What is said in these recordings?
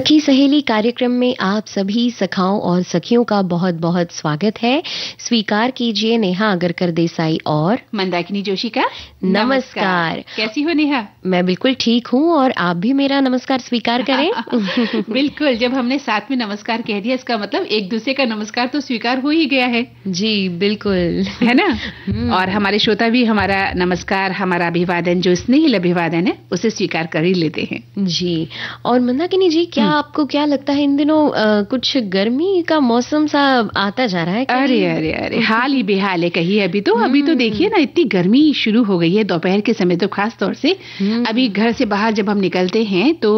सखी सहेली कार्यक्रम में आप सभी सखाओं और सखियों का बहुत बहुत स्वागत है। स्वीकार कीजिए नेहा अगरकर देसाई और मंदाकिनी जोशी का नमस्कार। कैसी हो नेहा? मैं बिल्कुल ठीक हूँ और आप भी मेरा नमस्कार स्वीकार करें। बिल्कुल, जब हमने साथ में नमस्कार कह दिया इसका मतलब एक दूसरे का नमस्कार तो स्वीकार हो ही गया है। जी बिल्कुल, है ना। और हमारे श्रोता भी हमारा नमस्कार, हमारा अभिवादन जो स्नेहिल अभिवादन है उसे स्वीकार कर ही लेते हैं। जी। और मंदाकिनी जी, क्या आपको क्या लगता है इन दिनों कुछ गर्मी का मौसम सा आता जा रहा है? अरे अरे अरे, हाल ही बेहाल है कहिए। अभी तो देखिए ना, इतनी गर्मी शुरू हो गई है दोपहर के समय तो खास तौर से। अभी घर से बाहर जब हम निकलते हैं तो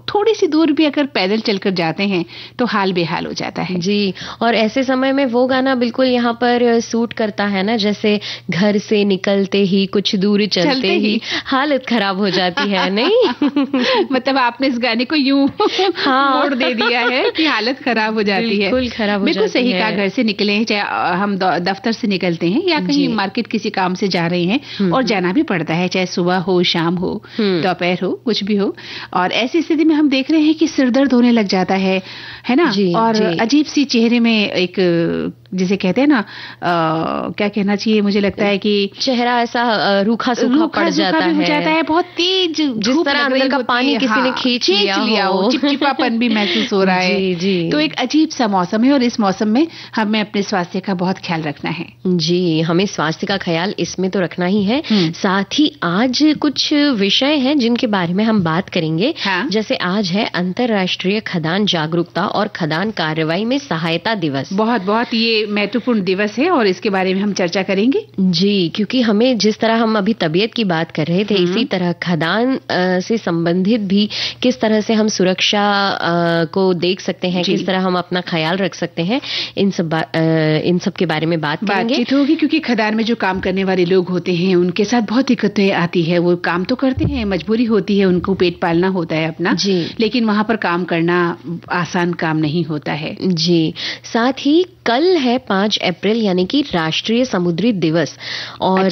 थोड़ी सी दूर भी अगर पैदल चलकर जाते हैं तो हाल बेहाल हो जाता है। जी। और ऐसे समय में वो गाना बिल्कुल यहाँ पर सूट करता है ना, जैसे घर से निकलते ही कुछ दूर चलते ही हालत खराब हो जाती है। नहीं मतलब आपने इस गाने को यूं मोड़ दे दिया है कि हालत खराब हो जाती है। बिल्कुल खराब हो जाती है। बिल्कुल सही कहा। घर से निकले हैं, चाहे हम दफ्तर से निकलते हैं या कहीं मार्केट किसी काम से जा रहे हैं और जाना भी पड़ता है, चाहे सुबह हो, शाम हो, दोपहर हो, कुछ भी हो। और ऐसी स्थिति में हम देख रहे हैं कि सिर दर्द होने लग जाता है ना। और अजीब सी चेहरे में एक, जिसे कहते हैं ना, क्या कहना चाहिए, मुझे लगता है कि चेहरा ऐसा रूखा सूखा पड़ जाता है। बहुत तेज, जिस तरह अंदर का पानी किसी ने खींच लिया हो, चिपचिपापन भी महसूस हो रहा है। जी। तो एक अजीब सा मौसम है और इस मौसम में हमें अपने स्वास्थ्य का बहुत ख्याल रखना है। जी, हमें स्वास्थ्य का ख्याल इसमें तो रखना ही है। साथ ही आज कुछ विषय हैं जिनके बारे में हम बात करेंगे। जैसे आज है अंतर्राष्ट्रीय खदान जागरूकता और खदान कार्रवाई में सहायता दिवस। बहुत बहुत ये महत्वपूर्ण दिवस है और इसके बारे में हम चर्चा करेंगे। जी, क्योंकि हमें जिस तरह हम अभी तबीयत की बात कर रहे थे, इसी तरह खदान से संबंधित भी किस तरह से हम सुरक्षा को देख सकते हैं, किस तरह हम अपना ख्याल रख सकते हैं, इन सब के बारे में बातचीत होगी। क्योंकि खदान में जो काम करने वाले लोग होते हैं उनके साथ बहुत दिक्कतें आती है। वो काम तो करते हैं, मजबूरी होती है, उनको पेट पालना होता है अपना, लेकिन वहां पर काम करना आसान काम नहीं होता है। जी। साथ ही कल है 5 अप्रैल यानी कि राष्ट्रीय समुद्री दिवस। और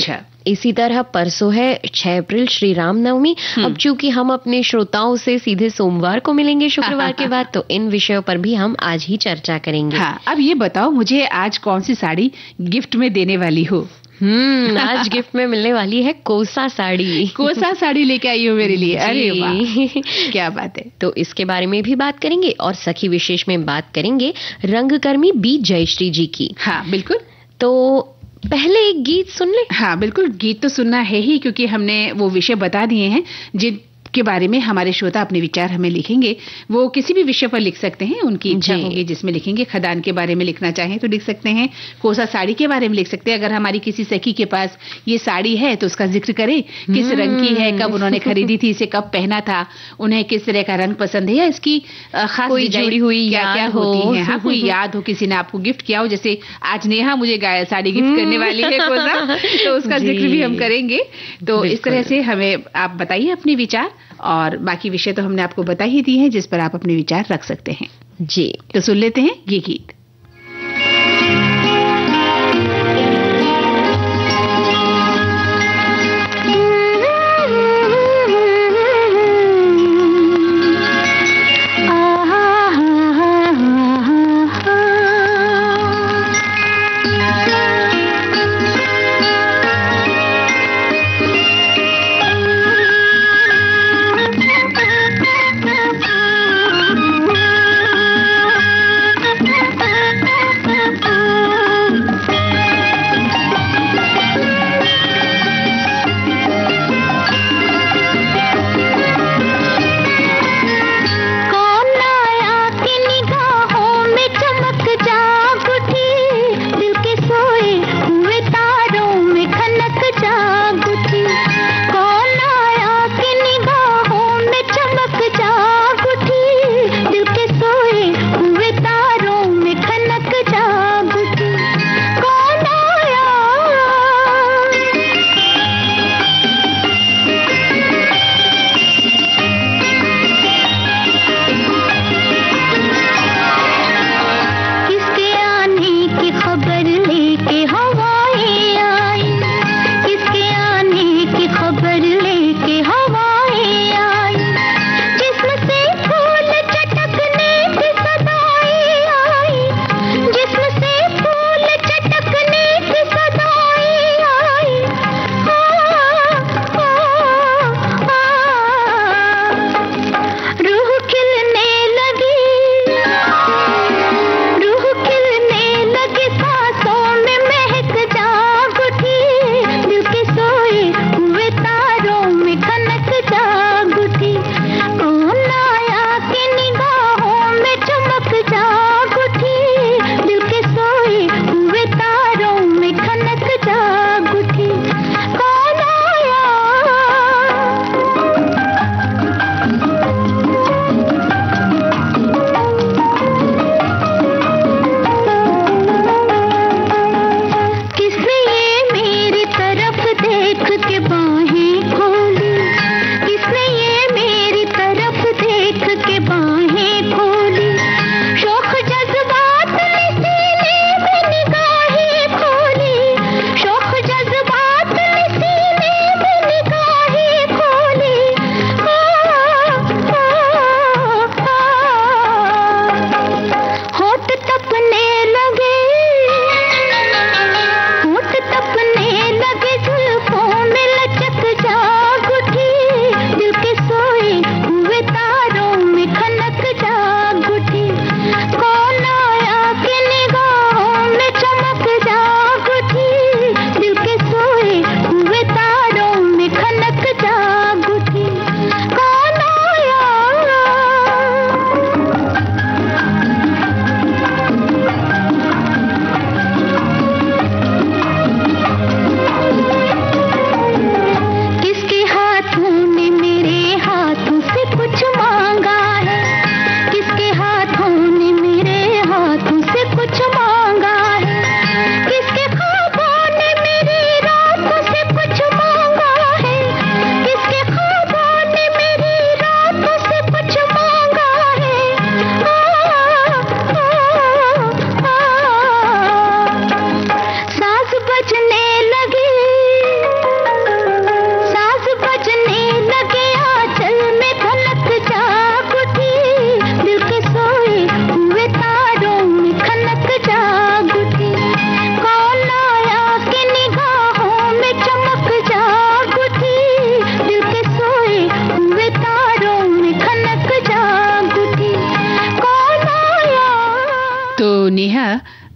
इसी तरह परसों है 6 अप्रैल श्री राम नवमी। अब चूंकि हम अपने श्रोताओं से सीधे सोमवार को मिलेंगे शुक्रवार के बाद, तो इन विषयों पर भी हम आज ही चर्चा करेंगे। अब ये बताओ मुझे, आज कौन सी साड़ी गिफ्ट में देने वाली हो? आज गिफ्ट में मिलने वाली है कोसा साड़ी। कोसा साड़ी लेके आई हो मेरे लिए? अरे वाह, क्या बात है। तो इसके बारे में भी बात करेंगे और सखी विशेष में बात करेंगे रंगकर्मी बी जयश्री जी की। हाँ बिल्कुल। तो पहले एक गीत सुन ले। हाँ बिल्कुल, गीत तो सुनना है ही, क्योंकि हमने वो विषय बता दिए हैं जिन के बारे में हमारे श्रोता अपने विचार हमें लिखेंगे। वो किसी भी विषय पर लिख सकते हैं, उनकी इच्छा होगी जिसमें लिखेंगे। खदान के बारे में लिखना चाहें तो लिख सकते हैं, कोसा साड़ी के बारे में लिख सकते हैं। अगर हमारी किसी सखी के पास ये साड़ी है तो उसका जिक्र करें, किस रंग की है, कब उन्होंने खरीदी थी, इसे कब पहना था, उन्हें किस तरह का रंग पसंद है, या इसकी खास कोई जुड़ी हुई क्या क्या होती है। कोई याद हो, किसी ने आपको गिफ्ट किया हो, जैसे आज नेहा मुझे साड़ी गिफ्ट करने वाली है कोसा, तो उसका जिक्र भी हम करेंगे। तो इस तरह से हमें आप बताइए अपने विचार, और बाकी विषय तो हमने आपको बता ही दी है जिस पर आप अपने विचार रख सकते हैं। जी, तो सुन लेते हैं ये गीत।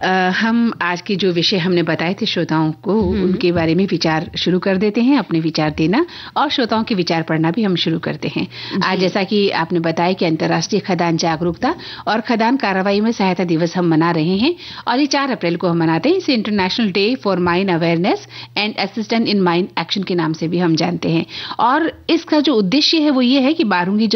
हम आज के जो विषय हमने बताए थे श्रोताओं को, उनके बारे में विचार शुरू कर देते हैं, अपने विचार देना और श्रोताओं के विचार पढ़ना भी हम शुरू करते हैं। आज जैसा कि आपने बताया कि अंतर्राष्ट्रीय खदान जागरूकता और खदान कार्रवाई में सहायता दिवस हम मना रहे हैं और ये 4 अप्रैल को हम मनाते हैं। इसे international day for mine awareness and assistance in mine action के नाम से भी हम जानते हैं। और इसका जो उद्देश्य है वो ये है कि बारूदी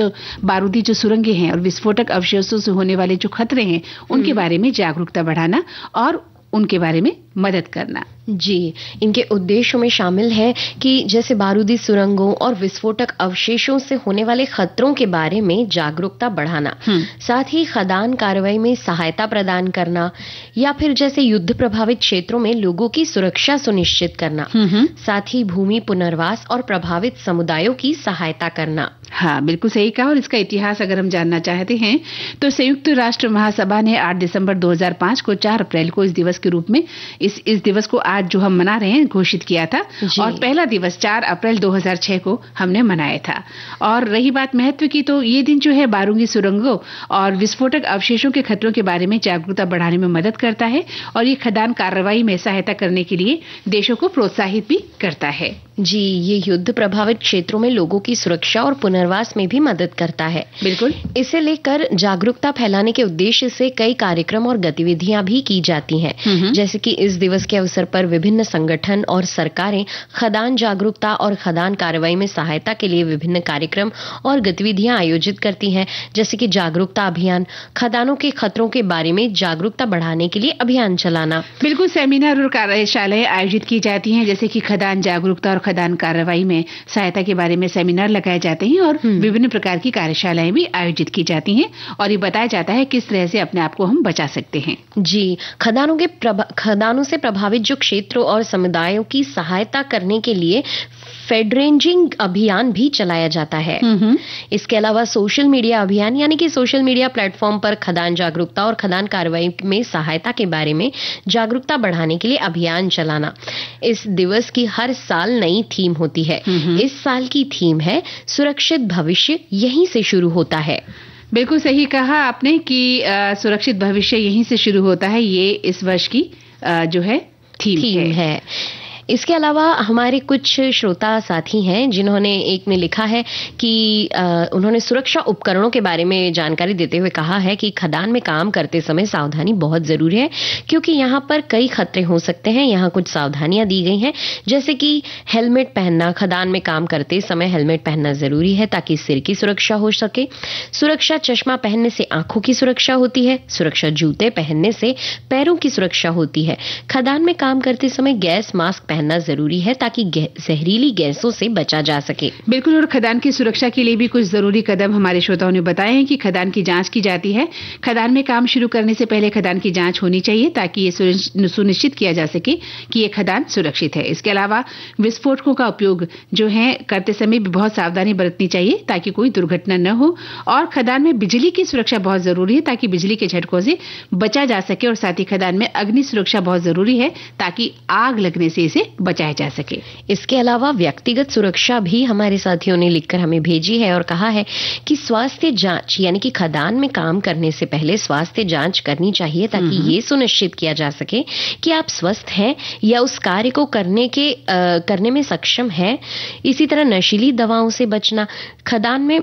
जो सुरंगें हैं और विस्फोटक अवशेषों से होने वाले जो खतरे हैं उनके बारे में जागरूकता बढ़ाना और उनके बारे में मदद करना। जी, इनके उद्देश्यों में शामिल है कि जैसे बारूदी सुरंगों और विस्फोटक अवशेषों से होने वाले खतरों के बारे में जागरूकता बढ़ाना, साथ ही खदान कार्रवाई में सहायता प्रदान करना या फिर जैसे युद्ध प्रभावित क्षेत्रों में लोगों की सुरक्षा सुनिश्चित करना, साथ ही भूमि पुनर्वास और प्रभावित समुदायों की सहायता करना। हाँ, बिल्कुल सही कहा। और इसका इतिहास अगर हम जानना चाहते हैं तो संयुक्त राष्ट्र महासभा ने 8 दिसंबर 2005 को 4 अप्रैल को इस दिवस के रूप में इस दिवस को आज जो हम मना रहे हैं घोषित किया था और पहला दिवस 4 अप्रैल 2006 को हमने मनाया था। और रही बात महत्व की, तो ये दिन जो है बारूदी सुरंगों और विस्फोटक अवशेषों के खतरों के बारे में जागरूकता बढ़ाने में मदद करता है और ये खदान कार्रवाई में सहायता करने के लिए देशों को प्रोत्साहित भी करता है। जी, ये युद्ध प्रभावित क्षेत्रों में लोगों की सुरक्षा और पुनर्वास में भी मदद करता है। बिल्कुल। इसे लेकर जागरूकता फैलाने के उद्देश्य से कई कार्यक्रम और गतिविधियां भी की जाती हैं। जैसे कि इस दिवस के अवसर पर विभिन्न संगठन और सरकारें खदान जागरूकता और खदान कार्रवाई में सहायता के लिए विभिन्न कार्यक्रम और गतिविधियां आयोजित करती हैं। जैसे कि जागरूकता अभियान, खदानों के खतरों के बारे में जागरूकता बढ़ाने के लिए अभियान चलाना। बिल्कुल, सेमिनार और कार्यशालाएं आयोजित की जाती हैं, जैसे कि खदान जागरूकता और खदान कार्रवाई में सहायता के बारे में सेमिनार लगाए जाते हैं और विभिन्न प्रकार की कार्यशालाएं भी आयोजित की जाती हैं और ये बताया जाता है किस तरह से अपने आप को हम बचा सकते हैं। जी, खदानों से प्रभावित जो क्षेत्रों और समुदायों की सहायता करने के लिए फेडरेंजिंग अभियान भी चलाया जाता है। इसके अलावा सोशल मीडिया अभियान, यानी कि सोशल मीडिया प्लेटफॉर्म पर खदान जागरूकता और खदान कार्रवाई में सहायता के बारे में जागरूकता बढ़ाने के लिए अभियान चलाना। इस दिवस की हर साल नई थीम होती है। इस साल की थीम है सुरक्षित भविष्य यहीं से शुरू होता है। बिल्कुल सही कहा आपने कि सुरक्षित भविष्य यहीं से शुरू होता है, ये इस वर्ष की जो है थीम है। इसके अलावा हमारे कुछ श्रोता साथी हैं जिन्होंने एक ने लिखा है कि उन्होंने सुरक्षा उपकरणों के बारे में जानकारी देते हुए कहा है कि खदान में काम करते समय सावधानी बहुत जरूरी है क्योंकि यहाँ पर कई खतरे हो सकते हैं। यहाँ कुछ सावधानियां दी गई हैं, जैसे कि हेलमेट पहनना। खदान में काम करते समय हेलमेट पहनना जरूरी है ताकि सिर की सुरक्षा हो सके। सुरक्षा चश्मा पहनने से आंखों की सुरक्षा होती है। सुरक्षा जूते पहनने से पैरों की सुरक्षा होती है। खदान में काम करते समय गैस मास्क पहनना जरूरी है ताकि जहरीली गैसों से बचा जा सके। बिल्कुल। और खदान की सुरक्षा के लिए भी कुछ जरूरी कदम हमारे श्रोताओं ने बताए हैं कि खदान की जांच की जाती है। खदान में काम शुरू करने से पहले खदान की जांच होनी चाहिए ताकि ये सुनिश्चित किया जा सके कि ये खदान सुरक्षित है। इसके अलावा विस्फोटकों का उपयोग जो है करते समय भी बहुत सावधानी बरतनी चाहिए ताकि कोई दुर्घटना न हो। और खदान में बिजली की सुरक्षा बहुत जरूरी है ताकि बिजली के झटकों से बचा जा सके। और साथ ही खदान में अग्नि सुरक्षा बहुत जरूरी है ताकि आग लगने से इसे बचाया जा सके। इसके अलावा व्यक्तिगत सुरक्षा भी हमारे साथियों ने लिखकर हमें भेजी है और कहा है कि स्वास्थ्य जांच, यानी कि खदान में काम करने से पहले स्वास्थ्य जांच करनी चाहिए ताकि ये सुनिश्चित किया जा सके कि आप स्वस्थ हैं या उस कार्य को करने में सक्षम हैं। इसी तरह नशीली दवाओं से बचना। खदान में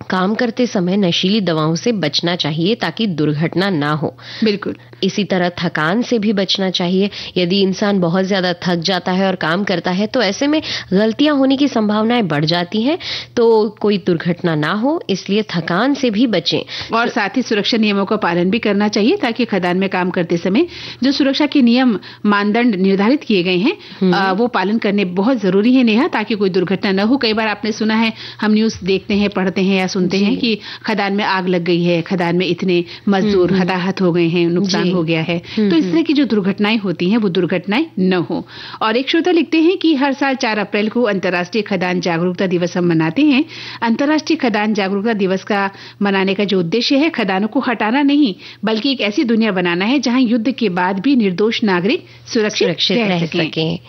काम करते समय नशीली दवाओं से बचना चाहिए ताकि दुर्घटना ना हो। बिल्कुल। इसी तरह थकान से भी बचना चाहिए। यदि इंसान बहुत ज्यादा थक जाता है और काम करता है तो ऐसे में गलतियां होने की संभावनाएं बढ़ जाती हैं, तो कोई दुर्घटना ना हो, इसलिए थकान से भी बचें। और साथ ही सुरक्षा नियमों का पालन भी करना चाहिए ताकि खदान में काम करते समय जो सुरक्षा के नियम मानदंड निर्धारित किए गए हैं वो पालन करने बहुत जरूरी है नेहा, ताकि कोई दुर्घटना न हो। कई बार आपने सुना है, हम न्यूज देखते हैं, पढ़ते हैं या सुनते हैं कि खदान में आग लग गई है, खदान में इतने मजदूर हताहत हो गए हैं, नुकसान हो गया है। तो इस तरह की जो दुर्घटनाएं होती हैं वो दुर्घटनाएं न हो। और एक श्रोता लिखते हैं कि हर साल 4 अप्रैल को अंतर्राष्ट्रीय खदान जागरूकता दिवस हम मनाते हैं। अंतर्राष्ट्रीय खदान जागरूकता दिवस का मनाने का जो उद्देश्य है खदानों को हटाना नहीं बल्कि एक ऐसी दुनिया बनाना है जहां युद्ध के बाद भी निर्दोष नागरिक सुरक्षित रह सकें।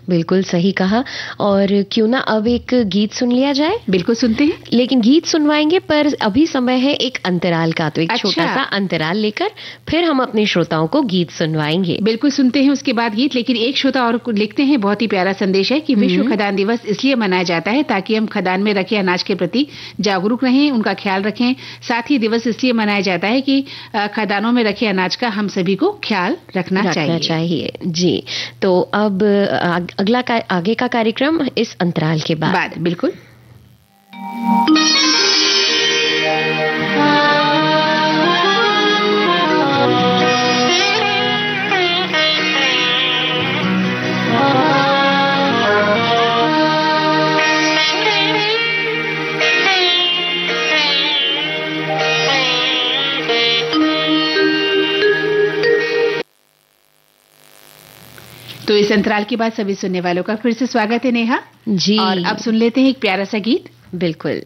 बिल्कुल सही कहा। और क्यों ना अब एक गीत सुन लिया जाए। बिल्कुल सुनते हैं, लेकिन गीत सुनवाएंगे पर अभी समय है एक अंतराल का, तो एक छोटा सा अंतराल लेकर फिर हम अपने श्रोताओं को गीत सुनवाएंगे। बिल्कुल, सुनते हैं उसके बाद गीत। लेकिन एक श्रोता और लिखते हैं, बहुत ही प्यारा संदेश है कि विश्व खदान दिवस इसलिए मनाया जाता है ताकि हम खदान में रखे अनाज के प्रति जागरूक रहें, उनका ख्याल रखें। साथ ही दिवस इसलिए मनाया जाता है कि खदानों में रखे अनाज का हम सभी को ख्याल रखना चाहिए। जी, तो अब आगे का कार्यक्रम इस अंतराल के बाद। बिल्कुल। तो इस अंतराल के बाद सभी सुनने वालों का फिर से स्वागत है नेहा जी। और अब सुन लेते हैं एक प्यारा सा गीत। बिल्कुल।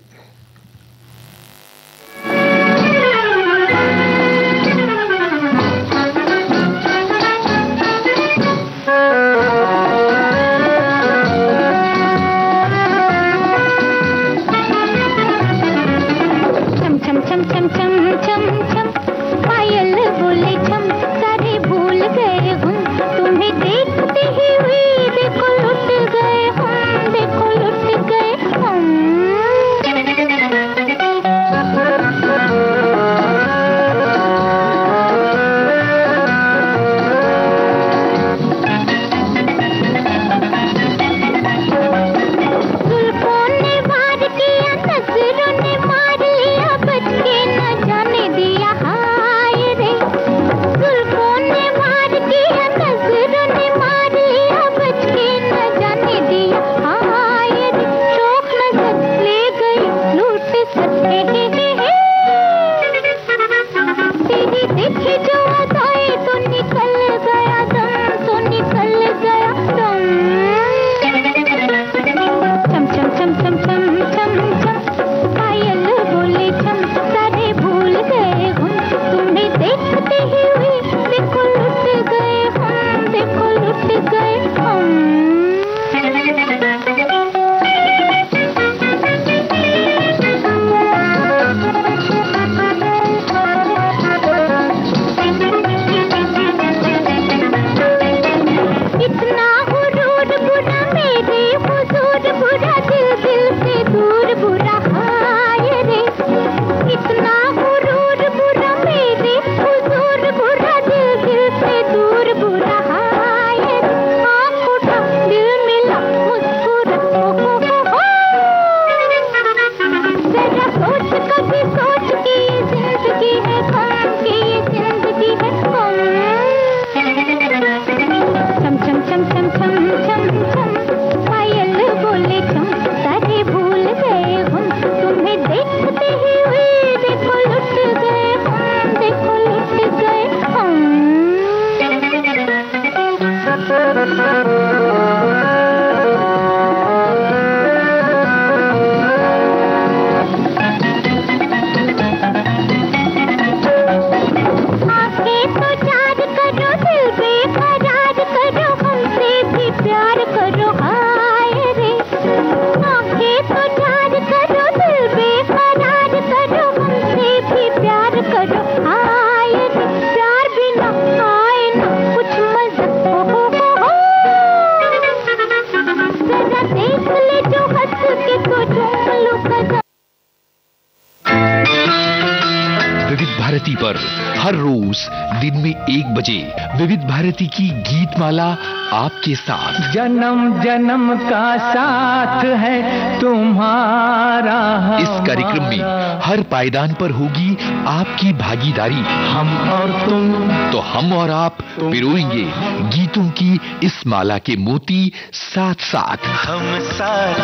भारती पर हर रोज दिन में 1 बजे विविध भारती की गीत माला आपके साथ। जन्म जन्म का साथ है तुम्हारा। इस कार्यक्रम में हर पायदान पर होगी आपकी भागीदारी। हम और तुम, तो हम और आप पिरोएंगे गीतों की इस माला के मोती साथ साथ। हम साथ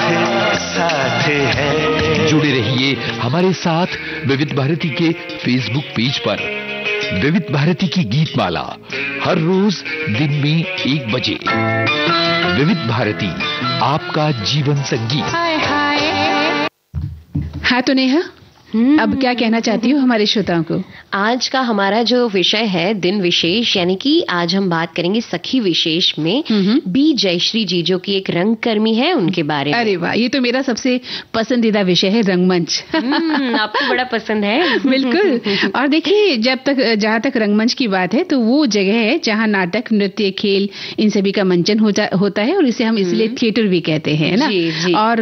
साथ हैं। जुड़े रहिए हमारे साथ विविध भारती के फेसबुक पेज पर। विविध भारती की गीत माला हर रोज दिन में 1 बजे। विविध भारती, आपका जीवन संगीत। हाँ तो नेहा, अब क्या कहना चाहती हो हमारे श्रोताओं को? आज का हमारा जो विषय है दिन विशेष, यानी कि आज हम बात करेंगे सखी विशेष में बी जयश्री जी, जो कि एक रंगकर्मी है, उनके बारे में। अरे वाह, ये तो मेरा सबसे पसंदीदा विषय है, रंगमंच। आपको बड़ा पसंद है। बिल्कुल। और देखिए, जहाँ तक रंगमंच की बात है तो वो जगह है जहाँ नाटक, नृत्य, खेल इन सभी का मंचन होता है और इसे हम इसलिए थिएटर भी कहते हैं, है ना? जी। और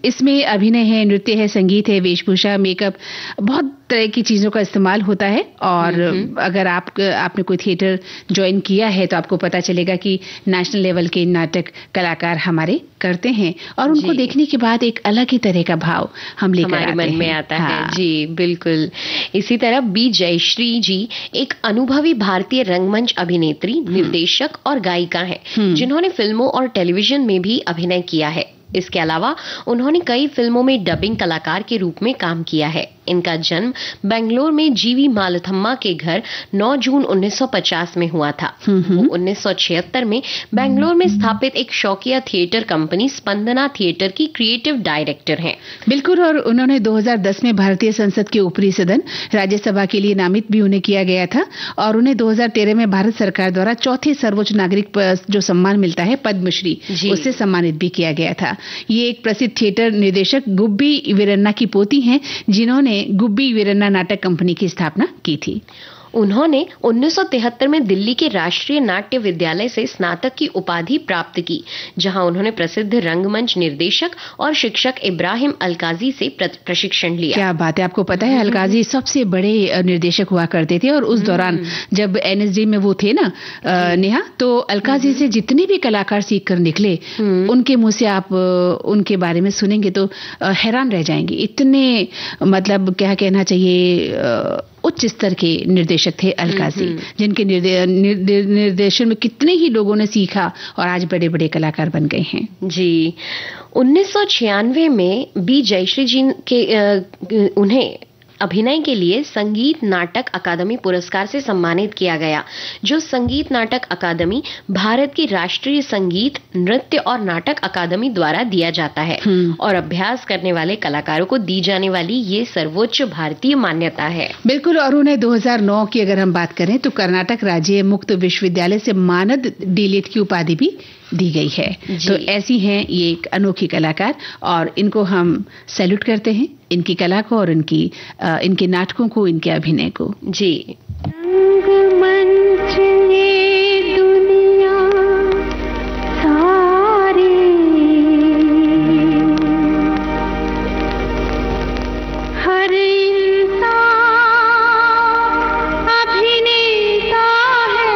इसमें अभिनय है, नृत्य है, संगीत है, वेशभूषा, मेकअप, बहुत तरह की चीजों का इस्तेमाल होता है। और अगर आपने कोई थिएटर ज्वाइन किया है तो आपको पता चलेगा कि नेशनल लेवल के नाटक कलाकार हमारे करते हैं और उनको देखने के बाद एक अलग ही तरह का भाव हम लेकर आते हैं, हमारे मन में आता है। जी बिल्कुल। इसी तरह बी जयश्री जी एक अनुभवी भारतीय रंगमंच अभिनेत्री, निर्देशक और गायिका हैं, जिन्होंने फिल्मों और टेलीविजन में भी अभिनय किया है। इसके अलावा उन्होंने कई फिल्मों में डबिंग कलाकार के रूप में काम किया है। इनका जन्म बेंगलोर में जीवी मालथम्मा के घर 9 जून 1950 में हुआ था। वो 1976 में बेंगलोर में स्थापित एक शौकिया थिएटर कंपनी स्पंदना थिएटर की क्रिएटिव डायरेक्टर हैं। बिल्कुल। और उन्होंने 2010 में भारतीय संसद के ऊपरी सदन राज्यसभा के लिए नामित भी उन्हें किया गया था और उन्हें 2013 में भारत सरकार द्वारा चौथे सर्वोच्च नागरिक जो सम्मान मिलता है, पद्मश्री, उससे सम्मानित भी किया गया था। ये एक प्रसिद्ध थिएटर निर्देशक गुब्बी वीरन्ना की पोती हैं, जिन्होंने गुब्बी वीरन्ना नाटक कंपनी की स्थापना की थी। उन्होंने 1973 में दिल्ली के राष्ट्रीय नाट्य विद्यालय से स्नातक की उपाधि प्राप्त की, जहां उन्होंने प्रसिद्ध रंगमंच निर्देशक और शिक्षक इब्राहिम अलकाजी से प्रशिक्षण लिया। क्या बात है! आपको पता है, अलकाजी सबसे बड़े निर्देशक हुआ करते थे और उस दौरान जब एनएसडी में वो थे ना नेहा, तो अलकाजी से जितने भी कलाकार सीख कर निकले, उनके मुंह से आप उनके बारे में सुनेंगे तो हैरान रह जाएंगे। इतने मतलब क्या कहना चाहिए, उच्च स्तर के निर्देशक थे अलकाजी, जिनके निर्देशन में कितने ही लोगों ने सीखा और आज बड़े बड़े कलाकार बन गए हैं। जी। 1996 में बी जयश्री जी के उन्हें अभिनय के लिए संगीत नाटक अकादमी पुरस्कार से सम्मानित किया गया, जो संगीत नाटक अकादमी भारत की राष्ट्रीय संगीत, नृत्य और नाटक अकादमी द्वारा दिया जाता है और अभ्यास करने वाले कलाकारों को दी जाने वाली ये सर्वोच्च भारतीय मान्यता है। बिल्कुल। और उन्हें 2009 की अगर हम बात करें तो कर्नाटक राज्य मुक्त विश्वविद्यालय से मानद डीलिट की उपाधि भी दी गई है। तो ऐसी हैं ये एक अनोखी कलाकार और इनको हम सैल्यूट करते हैं, इनकी कला को और इनके नाटकों को, इनके अभिनय को। जी। रंगमंच ये दुनिया सारी हर इंसान अभिनेता है।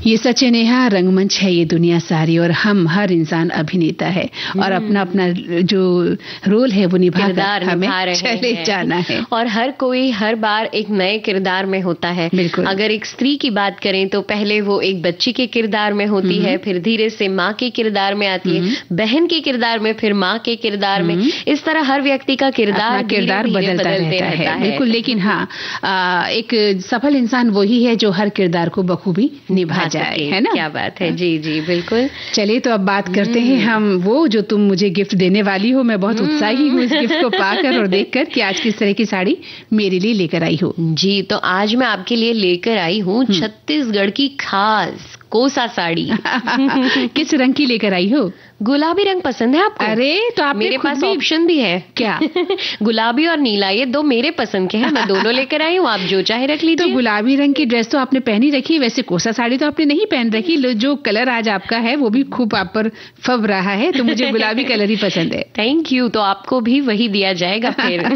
ये सच है नेहा, रंगमंच है ये दुनिया सारी और हम हर इंसान अभिनेता है और अपना अपना जो रोल है वो निभा कर हमें चले जाना है। और हर कोई हर बार एक नए किरदार में होता है। बिल्कुल। अगर एक स्त्री की बात करें तो पहले वो एक बच्ची के किरदार में होती है, फिर धीरे से माँ के किरदार में आती है, बहन के किरदार में, फिर माँ के किरदार में। इस तरह हर व्यक्ति का किरदार बदलता रहता है। बिल्कुल, लेकिन हाँ, एक सफल इंसान वही है जो हर किरदार को बखूबी निभा जाए, है ना? क्या बात है। जी जी बिल्कुल। चलिए तो अब बात करते हैं हम वो जो तुम मुझे गिफ्ट देने वाली हो। मैं बहुत उत्साही हूँ इस गिफ्ट को पाकर और देखकर कि आज किस तरह की साड़ी मेरे लिए लेकर आई हो। जी, तो आज मैं आपके लिए लेकर आई हूँ छत्तीसगढ़ की खास कोसा साड़ी। किस रंग की लेकर आई हो? गुलाबी रंग पसंद है आपको? अरे तो आप मेरे पास ऑप्शन भी है। क्या? गुलाबी और नीला, ये दो मेरे पसंद के हैं, मैं दोनों लेकर आई हूँ, आप जो चाहे रख लीजिए। तो गुलाबी रंग की ड्रेस तो आपने पहनी रखी, वैसे कोसा साड़ी तो आपने नहीं पहन रखी। जो कलर आज आपका है वो भी खूब आप पर फब रहा है, तो मुझे गुलाबी कलर ही पसंद है। Thank you. तो आपको भी वही दिया जाएगा फिर।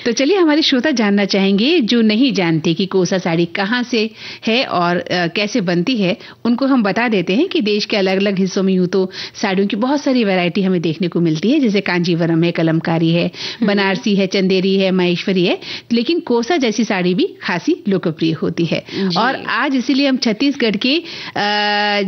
तो चलिए, हमारे श्रोता जानना चाहेंगे जो नहीं जानते कि कोसा साड़ी कहाँ से है और कैसे बनती है, उनको हम बता देते हैं कि देश के अलग अलग हिस्सों में यूं तो साड़ियों की बहुत सारी वैरायटी हमें देखने को मिलती है, जैसे कांजीवरम है, कलमकारी है, बनारसी है, चंदेरी है, महेश्वरी है, लेकिन कोसा जैसी साड़ी भी खासी लोकप्रिय होती है। और आज इसीलिए हम छत्तीसगढ़ के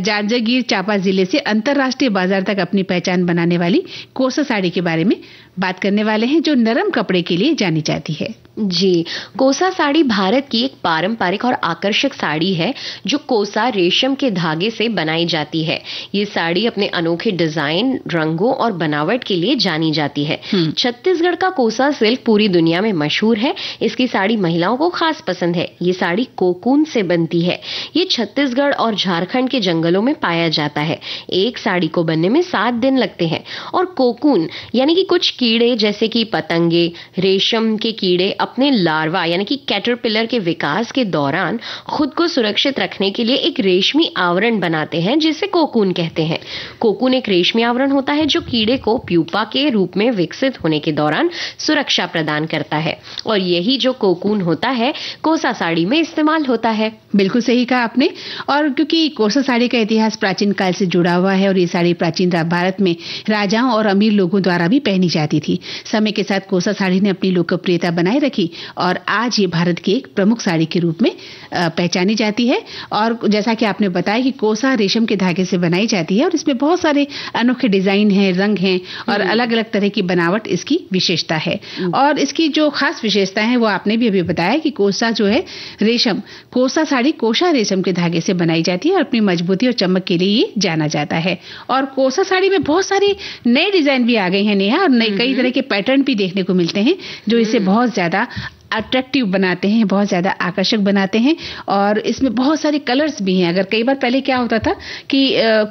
जांजगीर चांपा जिले से अंतर्राष्ट्रीय बाजार तक अपनी पहचान बनाने वाली कोसा साड़ी के बारे में बात करने वाले हैं, जो नरम कपड़े के लिए जानी जाती है। जी, कोसा साड़ी भारत की एक पारंपरिक और आकर्षक साड़ी है जो कोसा रेशम के धागे से बनाई जाती है। ये साड़ी अपने अनोखे डिजाइन, रंगों और बनावट के लिए जानी जाती है। छत्तीसगढ़ का कोसा सिल्क पूरी दुनिया में मशहूर है। इसकी साड़ी महिलाओं को खास पसंद है। ये साड़ी कोकून से बनती है। ये छत्तीसगढ़ और झारखंड के जंगलों में पाया जाता है। एक साड़ी को बनने में 7 दिन लगते हैं। और कोकून यानी कि कुछ कीड़े जैसे कि पतंगे, रेशम के कीड़े अपने लार्वा यानी कि कैटरपिलर के विकास के दौरान खुद को सुरक्षित रखने के लिए एक रेशमी आवरण बनाते हैं, जिसे कोकून कहते हैं। कोकून एक रेशमी आवरण होता है जो कीड़े को प्यूपा के रूप में विकसित होने के दौरान सुरक्षा प्रदान करता है। और यही जो कोकून होता है कोसा साड़ी में इस्तेमाल होता है। बिल्कुल सही कहा आपने। और क्योंकि कोसा साड़ी का इतिहास प्राचीन काल से जुड़ा हुआ है और ये साड़ी प्राचीन भारत में राजाओं और अमीर लोगों द्वारा भी पहनी जाती थी। समय के साथ कोसा साड़ी ने अपनी लोकप्रियता बनाए रखी और आज ये भारत की एक प्रमुख साड़ी के रूप में पहचानी जाती है। और जैसा कि आपने बताया कि कोसा रेशम के धागे से बनाई जाती है और इसमें बहुत सारे अनोखे डिजाइन हैं, रंग हैं और अलग अलग तरह की बनावट इसकी विशेषता है। और इसकी जो खास विशेषता है वो आपने भी अभी बताया कि कोसा जो है रेशम, कोसा साड़ी कोसा रेशम के धागे से बनाई जाती है और अपनी मजबूती और चमक के लिए ये जाना जाता है। और कोसा साड़ी में बहुत सारे नए डिजाइन भी आ गए हैं नेहा, और कई तरह के पैटर्न भी देखने को मिलते हैं जो इसे बहुत ज्यादा अट्रैक्टिव बनाते हैं, बहुत ज्यादा आकर्षक बनाते हैं। और इसमें बहुत सारे कलर्स भी हैं। अगर कई बार पहले क्या होता था कि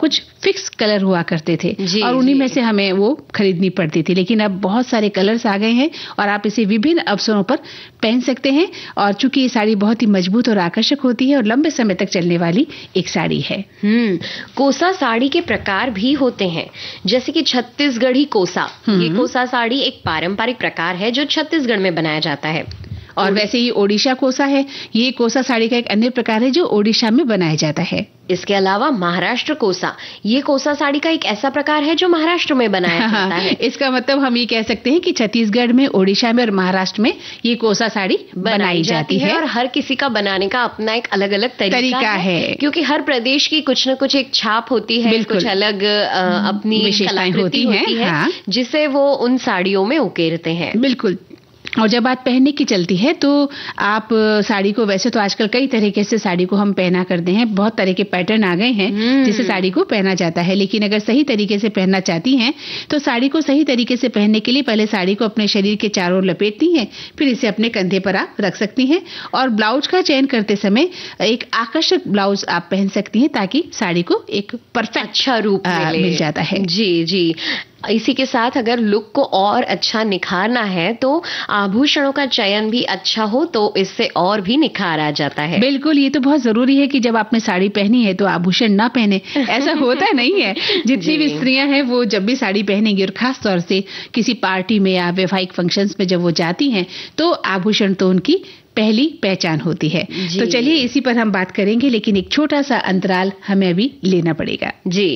कुछ फिक्स कलर हुआ करते थे और उन्हीं में से हमें वो खरीदनी पड़ती थी, लेकिन अब बहुत सारे कलर्स आ गए हैं और आप इसे विभिन्न अवसरों पर पहन सकते हैं। और चूंकि ये साड़ी बहुत ही मजबूत और आकर्षक होती है और लंबे समय तक चलने वाली एक साड़ी है। कोसा साड़ी के प्रकार भी होते हैं, जैसे कि छत्तीसगढ़ी कोसा। ये कोसा साड़ी एक पारंपरिक प्रकार है जो छत्तीसगढ़ में बनाया जाता है। और वैसे ही ओडिशा कोसा है। ये कोसा साड़ी का एक अन्य प्रकार है जो ओडिशा में बनाया जाता है। इसके अलावा महाराष्ट्र कोसा, ये कोसा साड़ी का एक ऐसा प्रकार है जो महाराष्ट्र में बनाया जाता है। इसका मतलब हम ये कह सकते हैं कि छत्तीसगढ़ में, ओडिशा में और महाराष्ट्र में ये कोसा साड़ी बनाई जाती है। और हर किसी का बनाने का अपना एक अलग अलग तरीका है, क्योंकि हर प्रदेश की कुछ न कुछ एक छाप होती है, कुछ अलग अपनी विशेषताएं होती है, जिसे वो उन साड़ियों में उकेरते हैं। बिल्कुल। और जब बात पहनने की चलती है तो आप साड़ी को, वैसे तो आजकल कई तरीके से साड़ी को हम पहना करते हैं, बहुत तरह के पैटर्न आ गए हैं जिससे साड़ी को पहना जाता है। लेकिन अगर सही तरीके से पहनना चाहती हैं तो साड़ी को सही तरीके से पहनने के लिए पहले साड़ी को अपने शरीर के चारों ओर लपेटती हैं, फिर इसे अपने कंधे पर आप रख सकती हैं। और ब्लाउज का चयन करते समय एक आकर्षक ब्लाउज आप पहन सकती हैं ताकि साड़ी को एक परफेक्ट अच्छा रूप मिल जाता है। जी जी। इसी के साथ अगर लुक को और अच्छा निखारना है तो आभूषणों का चयन भी अच्छा हो तो इससे और भी निखार आ जाता है। बिल्कुल, ये तो बहुत जरूरी है कि जब आपने साड़ी पहनी है तो आभूषण ना पहने, ऐसा होता नहीं है। जितनी भी स्त्रियां हैं वो जब भी साड़ी पहनेंगी और खास तौर से किसी पार्टी में या वैवाहिक फंक्शंस में जब वो जाती हैं तो आभूषण तो उनकी पहली पहचान होती है। तो चलिए इसी पर हम बात करेंगे, लेकिन एक छोटा सा अंतराल हमें अभी लेना पड़ेगा। जी।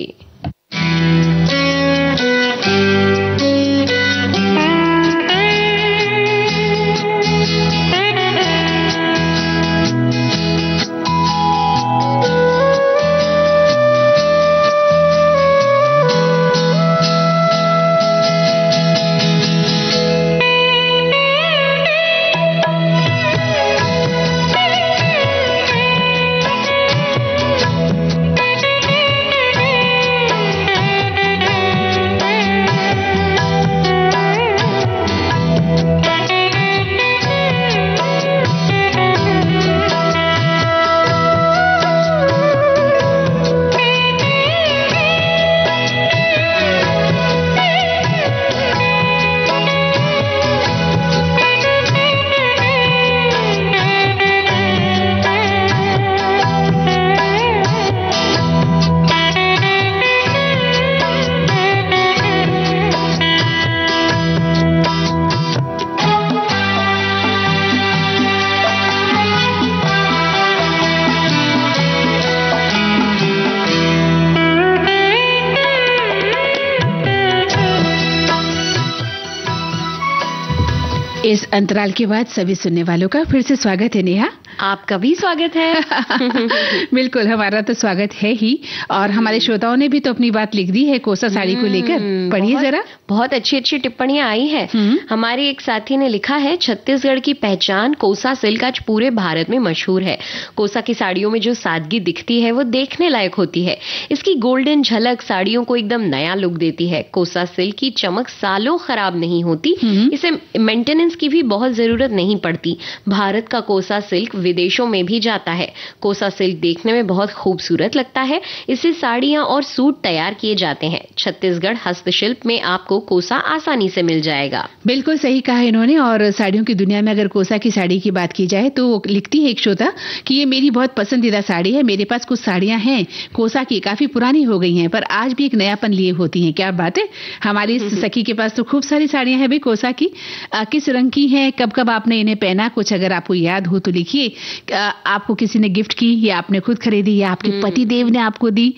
इस अंतराल के बाद सभी सुनने वालों का फिर से स्वागत है नेहा। आपका भी स्वागत है। बिल्कुल, हमारा तो स्वागत है ही, और हमारे श्रोताओं ने भी तो अपनी बात लिख दी है कोसा साड़ी को लेकर। पढ़िए जरा। बहुत अच्छी अच्छी टिप्पणियां आई है। हमारे एक साथी ने लिखा है, छत्तीसगढ़ की पहचान कोसा सिल्क आज पूरे भारत में मशहूर है। कोसा की साड़ियों में जो सादगी दिखती है वो देखने लायक होती है। इसकी गोल्डन झलक साड़ियों को एकदम नया लुक देती है। कोसा सिल्क की चमक सालों खराब नहीं होती। इसे मेंटेनेंस की भी बहुत जरूरत नहीं पड़ती। भारत का कोसा सिल्क विदेशों में भी जाता है। कोसा सिल्क देखने में बहुत खूबसूरत लगता है। इससे साड़ियां और सूट तैयार किए जाते हैं। छत्तीसगढ़ हस्तशिल्प में आपको कोसा आसानी से मिल जाएगा। बिल्कुल सही कहा इन्होंने। और साड़ियों की दुनिया में अगर कोसा की साड़ी की बात की जाए तो वो लिखती है एक श्रोता कि ये मेरी बहुत पसंदीदा साड़ी है। मेरे पास कुछ साड़ियां हैं कोसा की, काफी पुरानी हो गई हैं, पर आज भी एक नयापन लिए होती हैं। क्या बात है। हमारी सखी के पास तो खूब सारी साड़ियां हैं भी कोसा की। किस रंग की हैं, कब कब आपने इन्हें पहना, कुछ अगर आपको याद हो तो लिखिए। आपको किसी ने गिफ्ट की, या आपने खुद खरीदी, या आपके पति देव ने आपको दी।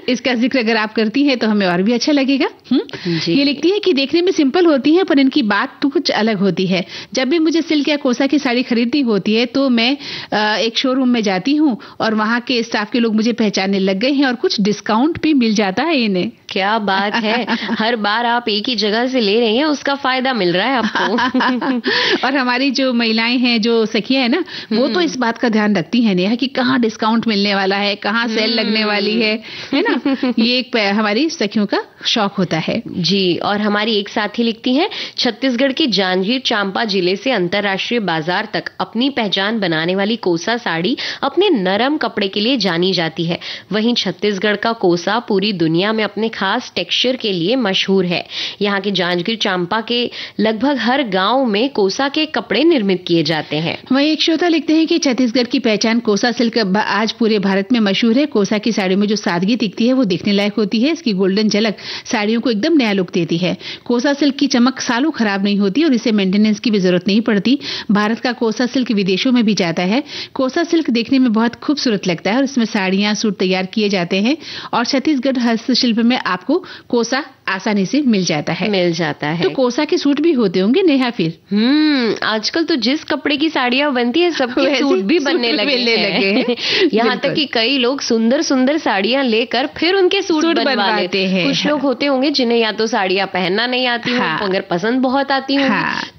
इसका जिक्र अगर आप करती हैं तो हमें और भी अच्छा लगेगा। ये लिखती है कि देखने में सिंपल होती है पर इनकी बात तो कुछ अलग होती है। जब भी मुझे सिल्क या कोसा की साड़ी खरीदनी होती है तो मैं एक शोरूम में जाती हूँ और वहां के स्टाफ के लोग मुझे पहचानने लग गए हैं और कुछ डिस्काउंट भी मिल जाता है इन्हें। क्या बात है। हर बार आप एक ही जगह से ले रही हैं, उसका फायदा मिल रहा है आपको। और हमारी जो महिलाएं हैं, जो सखियां हैं ना, वो तो इस बात का ध्यान रखती हैं नेहा कि कहाँ डिस्काउंट मिलने वाला है, कहाँ सेल लगने वाली है ना। ये एक हमारी सखियों का शौक होता है जी। और हमारी एक साथी लिखती हैं, छत्तीसगढ़ के जांजगीर चांपा जिले से अंतर्राष्ट्रीय बाजार तक अपनी पहचान बनाने वाली कोसा साड़ी अपने नरम कपड़े के लिए जानी जाती है। वहीं छत्तीसगढ़ का कोसा पूरी दुनिया में अपने खास टेक्सचर के लिए मशहूर है। यहाँ के जांजगीर चांपा के लगभग हर गांव में कोसा के कपड़े निर्मित किए जाते हैं। वहीं एक श्रोता लिखते हैं कि छत्तीसगढ़ की पहचान कोसा सिल्क आज पूरे भारत में मशहूर है। कोसा की साड़ियों में जो सादगी दिखती है वो देखने लायक होती है। इसकी गोल्डन झलक साड़ियों को एकदम नया लुक देती है। कोसा सिल्क की चमक सालों खराब नहीं होती और इसे मेंटेनेंस की भी जरूरत नहीं पड़ती। भारत का कोसा सिल्क विदेशों में भी जाता है। कोसा सिल्क देखने में बहुत खूबसूरत लगता है और इसमें साड़ियां, सूट तैयार किए जाते हैं और छत्तीसगढ़ हस्तशिल्प में आपको कोसा आसानी से मिल जाता है। तो कोसा के सूट भी होते होंगे नेहा फिर। आजकल तो जिस कपड़े की साड़ियां बनती है सबके सूट भी बनने लगे हैं। यहाँ तक कि कई लोग सुंदर सुंदर साड़ियां लेकर फिर उनके सूट बनवा लेते हैं। कुछ लोग होते होंगे जिन्हें या तो साड़ियां पहनना नहीं आती हो, अगर पसंद बहुत आती हो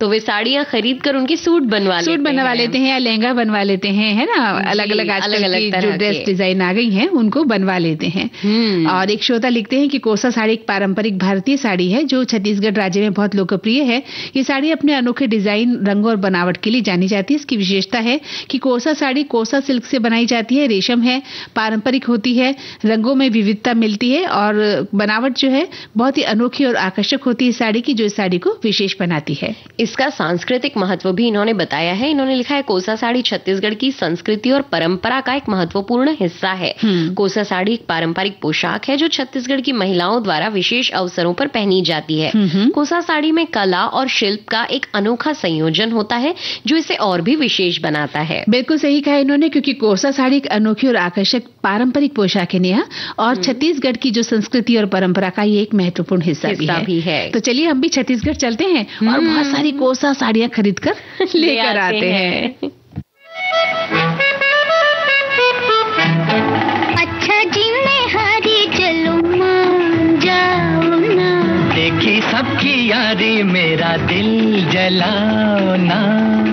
तो वे साड़ियां खरीद कर उनके सूट बनवा लेते हैं या लहंगा बनवा लेते हैं, है ना। अलग अलग आजकल जो ड्रेस डिजाइन आ गई है उनको बनवा लेते हैं। और एक श्रोता लिखते हैं कि कोसा साड़ी एक पारंपरिक भारतीय साड़ी है जो छत्तीसगढ़ राज्य में बहुत लोकप्रिय है। ये साड़ी अपने अनोखे डिजाइन, रंगों और बनावट के लिए जानी जाती है। इसकी विशेषता है कि कोसा साड़ी कोसा सिल्क से बनाई जाती है, रेशम है, पारंपरिक होती है, रंगों में विविधता मिलती है और बनावट जो है बहुत ही अनोखी और आकर्षक होती है साड़ी की, जो इस साड़ी को विशेष बनाती है। इसका सांस्कृतिक महत्व भी इन्होंने बताया है। इन्होंने लिखा है, कोसा साड़ी छत्तीसगढ़ की संस्कृति और परंपरा का एक महत्वपूर्ण हिस्सा है। कोसा साड़ी एक पारंपरिक पोशाक है जो छत्तीसगढ़ की महिलाओं द्वारा विशेष अवसर अवसरों पर पहनी जाती है। कोसा साड़ी में कला और शिल्प का एक अनोखा संयोजन होता है जो इसे और भी विशेष बनाता है। बिल्कुल सही कहा इन्होंने, क्योंकि कोसा साड़ी एक अनोखी और आकर्षक पारंपरिक पोशाक है नेहा, और छत्तीसगढ़ की जो संस्कृति और परंपरा का ये एक महत्वपूर्ण हिस्सा भी है। तो चलिए हम भी छत्तीसगढ़ चलते हैं और बहुत सारी कोसा साड़ियां खरीद कर लेकर आते हैं। अच्छा जी मैं हारी चलूं मान जाओ ना, देखी सबकी यारी मेरा दिल जलाओ ना।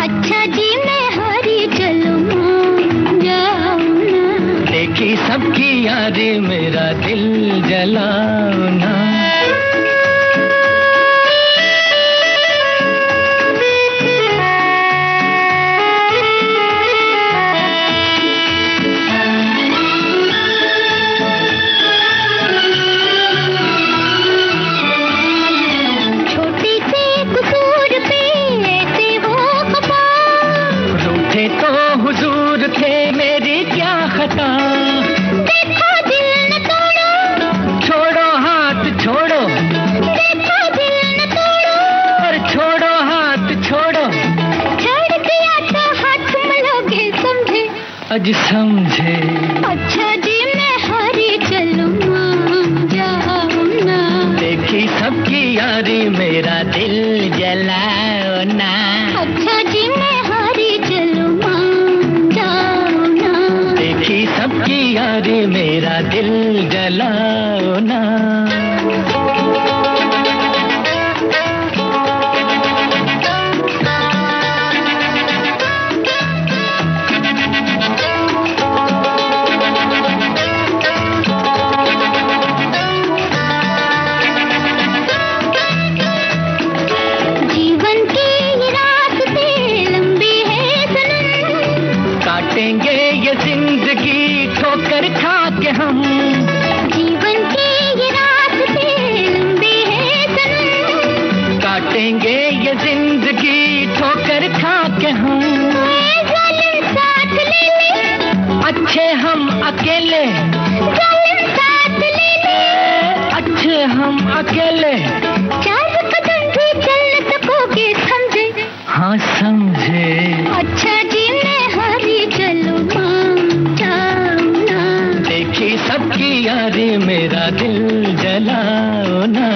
अच्छा जी मैं हारी चलूं मान जाओ ना, देखी सबकी यारी मेरा दिल जलाओ ना। देखो दिल न तोड़ो, छोड़ो हाथ छोड़ो, देखो दिल न तोड़ो, और छोड़ो हाथ छोड़ो, छोड़ दिया तो हाथ मलोगे समझे, अज समझे। अच्छा जी मैं हारी चलूं मान जाओ ना, देखी सबकी यारी मेरा दिल जलाओ ना। अच्छा जी मैं हारी चलूं मान जाओ ना, देखी सबकी यारी मेरा दिल जलाओ ना। जीवन की रास्ते लंबी है सनम, काटेंगे ये जिंदगी ठोकर खा के हम। जीवन की रास्ते लंबी है सनम, काटेंगे ये जिंदगी ठोकर खा के हम। जालिम साथ ले ले, अच्छे हम अकेले, जालिम साथ ले ले, अच्छे हम अकेले, चार कदम भी चल न सकोगे समझे, हाँ समझे। अच्छा जी मैं हारी चलूं मान जाओ ना, देखी सबकी यारी मेरा दिल जलाओ ना।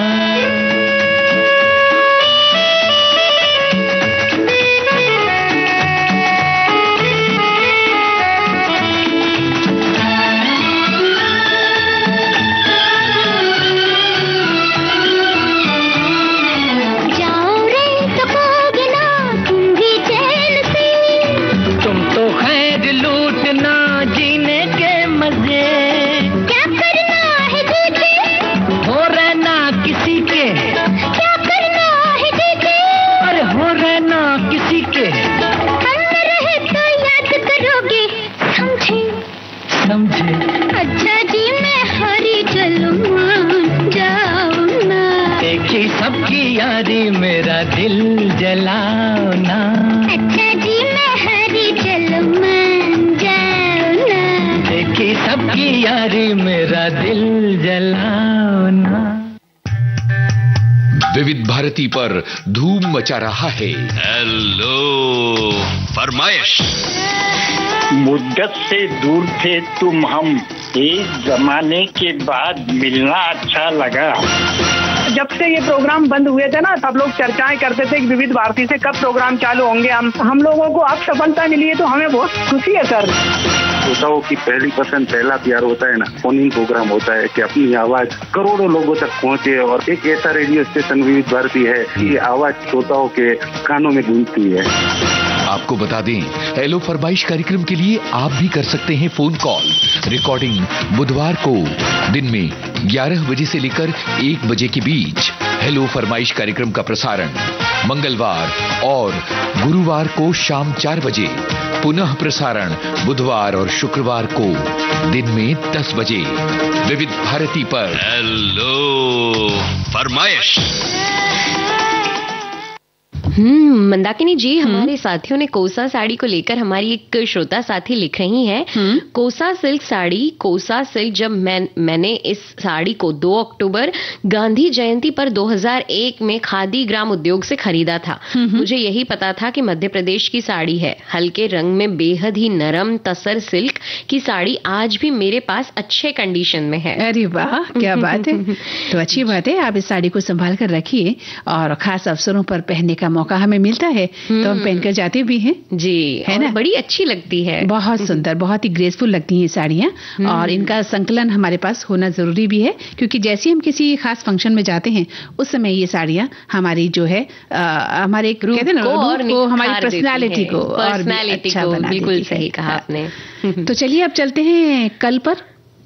जाओ रे सकोगे ना तुम भी चैन से, तुम तो खैर लूटना जीने के मजे, क्या करना है तुझे, हो रहना किसी के, क्या करना है तुझे, और हो रहना किसी के, हम न रहे तो याद करोगे समझे, समझे। अच्छा जी मैं हारी चलूं मान जाओ ना, देखी सबकी यारी मेरा दिल जलाओ ना। अच्छा जी मैं हारी चलूं मान जाओ ना, देखी सबकी यारी मेरा दिल जलाओ ना। विविध भारती पर धूम मचा रहा है हेलो फरमाइश। मुद्दत से दूर थे तुम हम, एक जमाने के बाद मिलना अच्छा लगा। जब से ये प्रोग्राम बंद हुए थे ना, सब लोग चर्चाएं करते थे कि विविध भारती से कब प्रोग्राम चालू होंगे। हम लोगों को अब सफलता मिली है तो हमें बहुत खुशी है सर। श्रोताओं की पहली पसंद, पहला प्यार होता है ना, फोन इन प्रोग्राम होता है कि अपनी आवाज करोड़ों लोगों तक पहुंचे, और एक ऐसा रेडियो स्टेशन विविध भारती है कि आवाज श्रोताओं के कानों में गूंजती है। आपको बता दें, हेलो फरमाइश कार्यक्रम के लिए आप भी कर सकते हैं फोन कॉल। रिकॉर्डिंग बुधवार को दिन में 11 बजे से लेकर 1 बजे के बीच, हेलो फरमाइश कार्यक्रम का प्रसारण मंगलवार और गुरुवार को शाम 4 बजे, पुनः प्रसारण बुधवार और शुक्रवार को दिन में 10 बजे विविध भारती पर। हेलो फरमाइश। मंदाकिनी जी, हमारे साथियों ने कोसा साड़ी को लेकर, हमारी एक श्रोता साथी लिख रही हैं, कोसा सिल्क साड़ी, कोसा सिल्क, जब मैंने इस साड़ी को 2 अक्टूबर गांधी जयंती पर 2001 में खादी ग्राम उद्योग से खरीदा था। मुझे यही पता था कि मध्य प्रदेश की साड़ी है। हल्के रंग में बेहद ही नरम तसर सिल्क की साड़ी आज भी मेरे पास अच्छे कंडीशन में है। अरे वाह, क्या बात है। तो अच्छी बात है, आप इस साड़ी को संभाल कर रखिए और खास अवसरों पर पहनने का मौका हमें मिलता है तो हम पहनकर जाते भी हैं जी, है ना। बड़ी अच्छी लगती है, बहुत सुंदर, बहुत ही ग्रेसफुल लगती हैं साड़ियाँ और इनका संकलन हमारे पास होना जरूरी भी है, क्योंकि जैसे हम किसी खास फंक्शन में जाते हैं उस समय ये साड़ियाँ हमारी जो है हमारे रूप को, हमारी पर्सनालिटी को और भी अच्छा बना देती है। बिल्कुल सही कहा आपने। तो चलिए अब चलते हैं कल पर।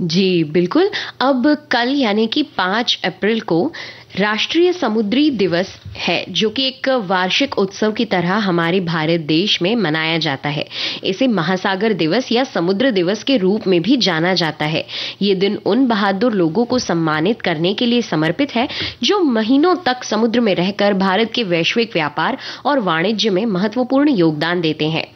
जी बिल्कुल, अब कल यानी कि 5 अप्रैल को राष्ट्रीय समुद्री दिवस है, जो कि एक वार्षिक उत्सव की तरह हमारे भारत देश में मनाया जाता है। इसे महासागर दिवस या समुद्र दिवस के रूप में भी जाना जाता है। ये दिन उन बहादुर लोगों को सम्मानित करने के लिए समर्पित है जो महीनों तक समुद्र में रहकर भारत के वैश्विक व्यापार और वाणिज्य में महत्वपूर्ण योगदान देते हैं।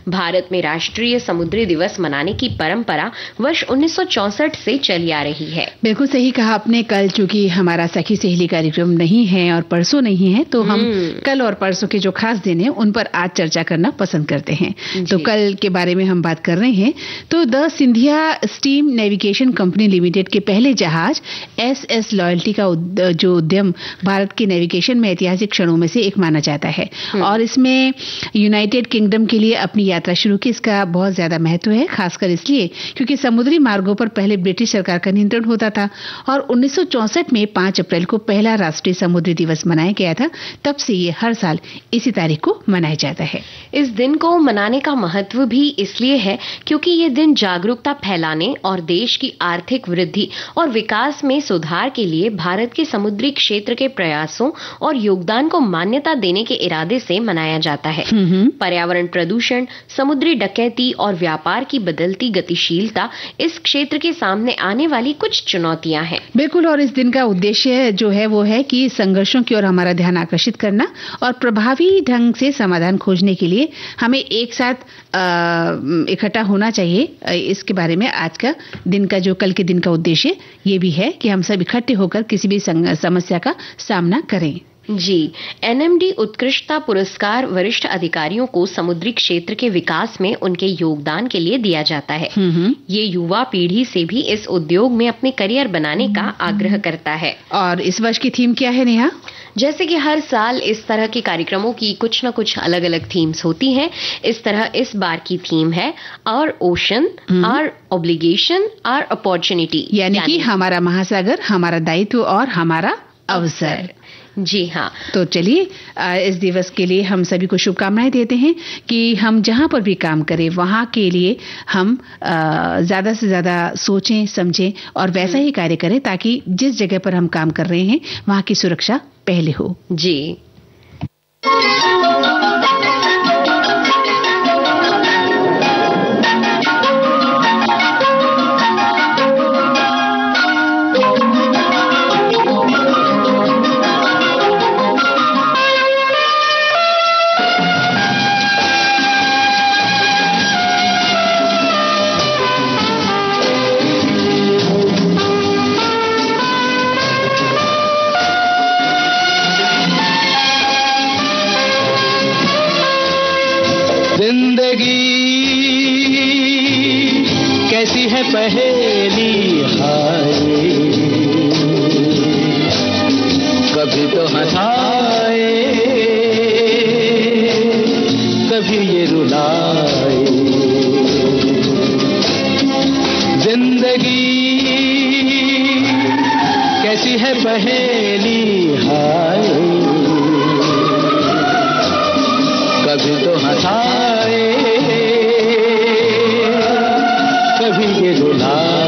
भारत में राष्ट्रीय समुद्री दिवस मनाने की परंपरा वर्ष 1964 से चली आ रही है। बिल्कुल सही कहा आपने। कल चूंकि हमारा सखी सहेली कार्यक्रम नहीं है और परसों नहीं है, तो हम कल और परसों के जो खास दिन है उन पर आज चर्चा करना पसंद करते हैं। तो कल के बारे में हम बात कर रहे हैं। तो the Scindia steam navigation company limited के पहले जहाज SS लॉयल्टी का जो उद्यम भारत के नेविगेशन में ऐतिहासिक क्षणों में से एक माना जाता है और इसमें यूनाइटेड किंगडम के लिए अपनी यात्रा शुरू की। इसका बहुत ज्यादा महत्व है, खासकर इसलिए क्योंकि समुद्री मार्गों पर पहले ब्रिटिश सरकार का नियंत्रण होता था और 1964 में 5 अप्रैल को पहला राष्ट्रीय समुद्री दिवस मनाया गया था। तब से ये हर साल इसी तारीख को मनाया जाता है। इस दिन को मनाने का महत्व भी इसलिए है क्योंकि ये दिन जागरूकता फैलाने और देश की आर्थिक वृद्धि और विकास में सुधार के लिए भारत के समुद्री क्षेत्र के प्रयासों और योगदान को मान्यता देने के इरादे से मनाया जाता है। पर्यावरण प्रदूषण, समुद्री डकैती और व्यापार की बदलती गतिशीलता इस क्षेत्र के सामने आने वाली कुछ चुनौतियां हैं। बिल्कुल, और इस दिन का उद्देश्य जो है वो है कि संघर्षों की ओर हमारा ध्यान आकर्षित करना और प्रभावी ढंग से समाधान खोजने के लिए हमें एक साथ इकट्ठा होना चाहिए। इसके बारे में आज का दिन का जो कल के दिन का उद्देश्य ये भी है कि हम सब इकट्ठे होकर किसी भी समस्या का सामना करें। जी, NMD उत्कृष्टता पुरस्कार वरिष्ठ अधिकारियों को समुद्री क्षेत्र के विकास में उनके योगदान के लिए दिया जाता है। ये युवा पीढ़ी से भी इस उद्योग में अपने करियर बनाने का आग्रह करता है। और इस वर्ष की थीम क्या है नेहा? जैसे कि हर साल इस तरह के कार्यक्रमों की कुछ न कुछ अलग अलग थीम्स होती हैं, इस तरह इस बार की थीम है our ocean, our obligation, our opportunity, यानी कि हमारा महासागर, हमारा दायित्व और हमारा अवसर। जी हाँ, तो चलिए इस दिवस के लिए हम सभी को शुभकामनाएं देते हैं कि हम जहां पर भी काम करें वहां के लिए हम ज्यादा से ज्यादा सोचें, समझें और वैसा ही कार्य करें ताकि जिस जगह पर हम काम कर रहे हैं वहां की सुरक्षा पहले हो। जी। कैसी है पहेली हाय, कभी तो हंसाए कभी ये रुलाए। जिंदगी कैसी है पहेली हाय, कभी तो हंसाए कभी ये रुलाए।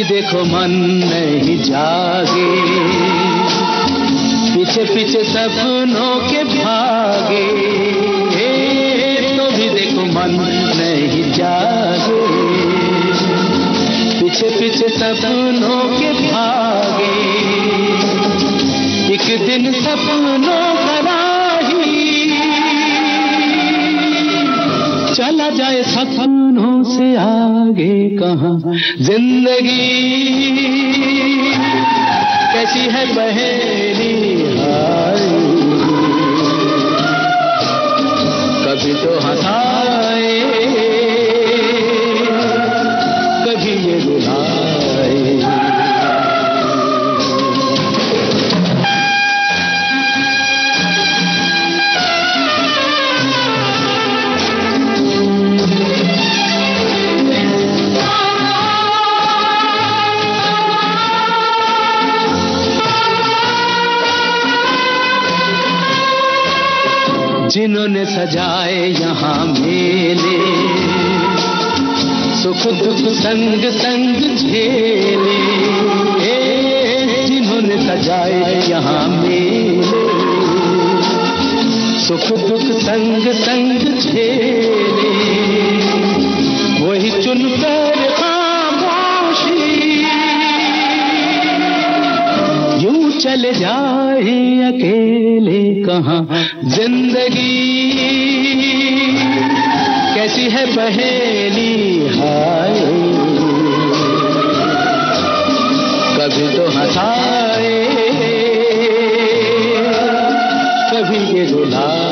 भी देखो मन नहीं जागे, पीछे पीछे सपनों के भागे, तो भी देखो मन नहीं जागे, पीछे पीछे सपनों के भागे, एक दिन सपनों का राही चला जाए सपनों से आगे कहाँ। जिंदगी कैसी है पहेली हाय, कभी तो हंसाए कभी ये रुलाए। जिन्होंने सजाए यहाँ मेले, सुख दुख संग संग झेले, जिन्होंने सजाए यहाँ मेले, सुख दुख संग संग झेले, वही चुनकर खामोशी यूं चले जाए अकेले कहाँ। जिंदगी कैसी है पहेली हाय, कभी तो हंसाए कभी ये रुलाए।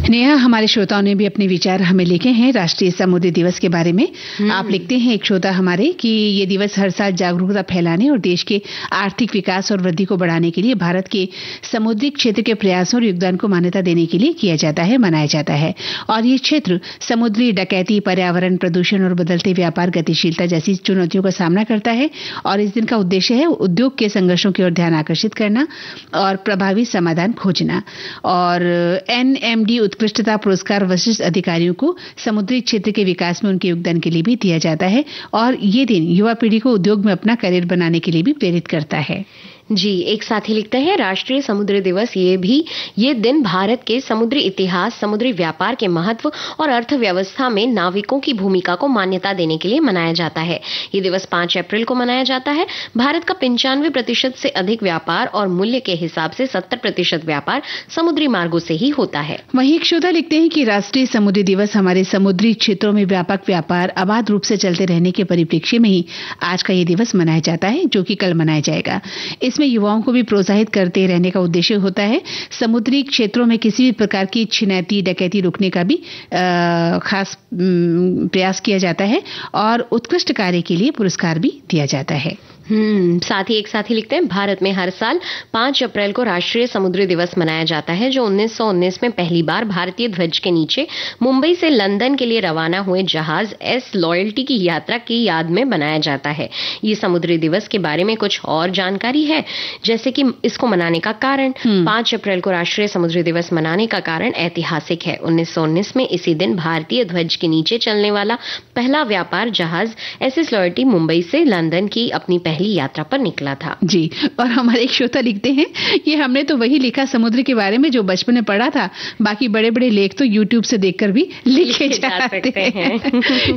नेहा, हमारे श्रोताओं ने भी अपने विचार हमें लिखे हैं राष्ट्रीय समुद्री दिवस के बारे में। आप लिखते हैं एक श्रोता हमारे कि ये दिवस हर साल जागरूकता फैलाने और देश के आर्थिक विकास और वृद्धि को बढ़ाने के लिए भारत के समुद्री क्षेत्र के प्रयासों और योगदान को मान्यता देने के लिए किया जाता है, मनाया जाता है। और ये क्षेत्र समुद्री डकैती, पर्यावरण प्रदूषण और बदलते व्यापार गतिशीलता जैसी चुनौतियों का सामना करता है। और इस दिन का उद्देश्य है उद्योग के संघर्षों की ओर ध्यान आकर्षित करना और प्रभावी समाधान खोजना। और NMD उत्कृष्टता पुरस्कार वरिष्ठ अधिकारियों को समुद्री क्षेत्र के विकास में उनके योगदान के लिए भी दिया जाता है। और ये दिन युवा पीढ़ी को उद्योग में अपना करियर बनाने के लिए भी प्रेरित करता है। जी, एक साथी लिखते हैं राष्ट्रीय समुद्री दिवस ये दिन भारत के समुद्री इतिहास, समुद्री व्यापार के महत्व और अर्थव्यवस्था में नाविकों की भूमिका को मान्यता देने के लिए मनाया जाता है। ये दिवस 5 अप्रैल को मनाया जाता है। भारत का 95% से अधिक व्यापार और मूल्य के हिसाब से 70% व्यापार समुद्री मार्गों से ही होता है। वहीं एक श्रोता लिखते हैं कि राष्ट्रीय समुद्री दिवस हमारे समुद्री क्षेत्रों में व्यापक व्यापार अबाध रूप से चलते रहने के परिप्रेक्ष्य में ही आज का ये दिवस मनाया जाता है, जो कि कल मनाया जाएगा। इसमें युवाओं को भी प्रोत्साहित करते रहने का उद्देश्य होता है। समुद्री क्षेत्रों में किसी भी प्रकार की छिनैती डकैती रोकने का भी खास प्रयास किया जाता है और उत्कृष्ट कार्य के लिए पुरस्कार भी दिया जाता है। साथ ही एक साथी लिखते हैं भारत में हर साल 5 अप्रैल को राष्ट्रीय समुद्री दिवस मनाया जाता है, जो 1919 में पहली बार भारतीय ध्वज के नीचे मुंबई से लंदन के लिए रवाना हुए जहाज एस लॉयल्टी की यात्रा की याद में बनाया जाता है। ये समुद्री दिवस के बारे में कुछ और जानकारी है, जैसे कि इसको मनाने का कारण। 5 अप्रैल को राष्ट्रीय समुद्री दिवस मनाने का कारण ऐतिहासिक है। 1919 में इसी दिन भारतीय ध्वज के नीचे चलने वाला पहला व्यापार जहाज एस लॉयल्टी मुंबई से लंदन की अपनी यात्रा पर निकला था। जी, और हमारे एक श्रोता लिखते हैं ये हमने तो वही लिखा समुद्र के बारे में जो बचपन में पढ़ा था, बाकी बड़े बड़े लेख तो YouTube से देखकर भी लिखे जा सकते हैं।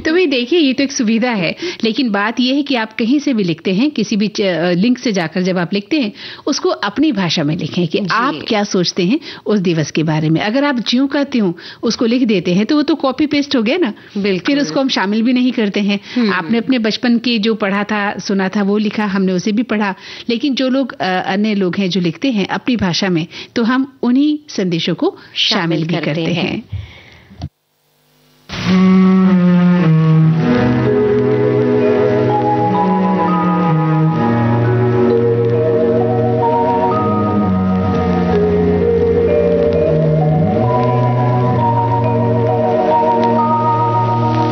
तो भाई देखिए, ये तो एक सुविधा है, लेकिन बात ये है कि आप कहीं से भी लिखते हैं, किसी भी लिंक से जाकर जब आप लिखते हैं उसको अपनी भाषा में लिखें कि आप क्या सोचते हैं उस दिवस के बारे में। अगर आप ज्यों का त्यों उसको लिख देते हैं तो वो तो कॉपी पेस्ट हो गया ना, फिर उसको हम शामिल भी नहीं करते हैं। आपने अपने बचपन की जो पढ़ा था, सुना था, वो लिखा, हमने उसे भी पढ़ा, लेकिन जो लोग अन्य लोग हैं जो लिखते हैं अपनी भाषा में, तो हम उन्हीं संदेशों को शामिल भी करते हैं।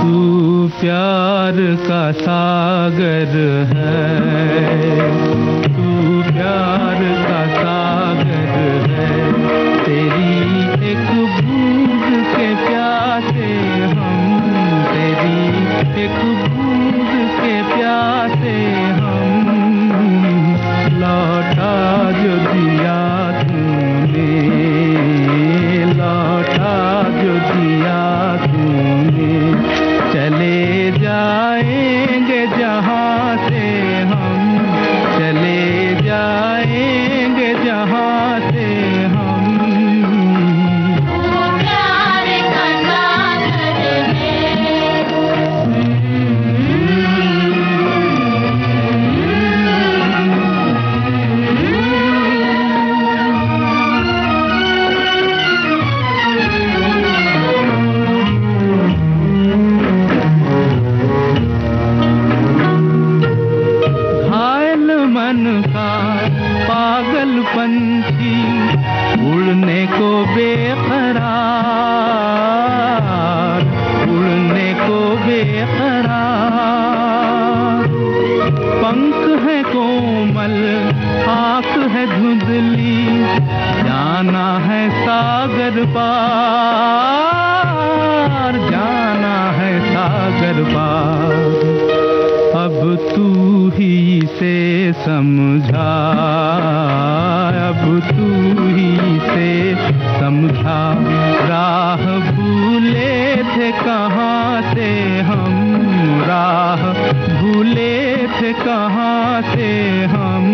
तू प्यार का सागर है, तू प्यार का सागर है, तेरी एक बूंद के प्यासे हम पंछी उड़ने को बेकरार, उड़ने को बेकरार। पंख है कोमल, आँख है धुंधली, जाना है सागर पार, जाना है सागर पार। अब तू ही से समझा, अब तू ही से समझा। राह भूले थे कहाँ से हम, राह भूले थे कहाँ से हम।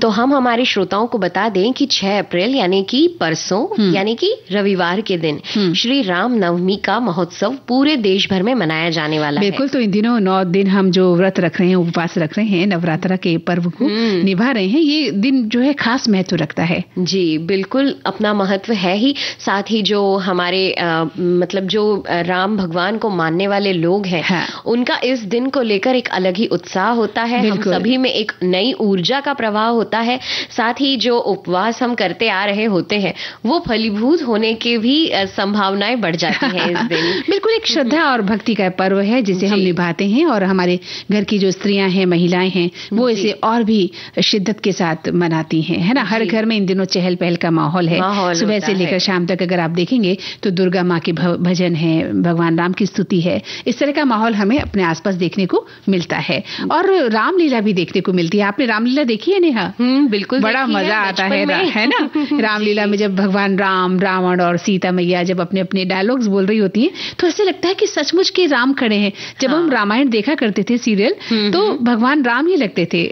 तो हम हमारे श्रोताओं को बता दें कि 6 अप्रैल यानी कि परसों यानी कि रविवार के दिन श्री राम नवमी का महोत्सव पूरे देश भर में मनाया जाने वाला है। बिल्कुल, तो इन दिनों 9 दिन हम जो व्रत रख रहे हैं, उपवास रख रहे हैं, नवरात्रा के पर्व को निभा रहे हैं, ये दिन जो है खास महत्व रखता है। जी बिल्कुल, अपना महत्व है ही। साथ ही जो हमारे मतलब जो राम भगवान को मानने वाले लोग हैं, उनका इस दिन को लेकर एक अलग ही उत्साह होता है। हम सभी में एक नई ऊर्जा का प्रवाह होता है। साथ ही जो उपवास हम करते आ रहे होते हैं, वो फलीभूत होने की भी संभावनाएं बढ़ जाती हैं इस दिन। बिल्कुल, एक श्रद्धा और भक्ति का पर्व है जिसे हम निभाते हैं, और हमारे घर की जो स्त्रियां हैं, महिलाएं हैं, वो इसे और भी शिद्दत के साथ मनाती हैं, है ना। हर घर में इन दिनों चहल पहल का माहौल है। सुबह से लेकर शाम तक अगर आप देखेंगे तो दुर्गा माँ के भजन है, भगवान राम की स्तुति है, इस तरह का माहौल हमें अपने आसपास देखने को मिलता है। और रामलीला भी देखने को मिलती है। आपने रामलीला देखी है नेहा? बिल्कुल, बड़ा मजा आता है ना। रामलीला में जब भगवान राम, रावण और सीता मैया जब अपने अपने डायलॉग्स बोल रही होती हैं, तो ऐसे लगता है कि सचमुच के राम खड़े हैं। जब हम रामायण देखा करते थे सीरियल, तो भगवान राम ही लगते थे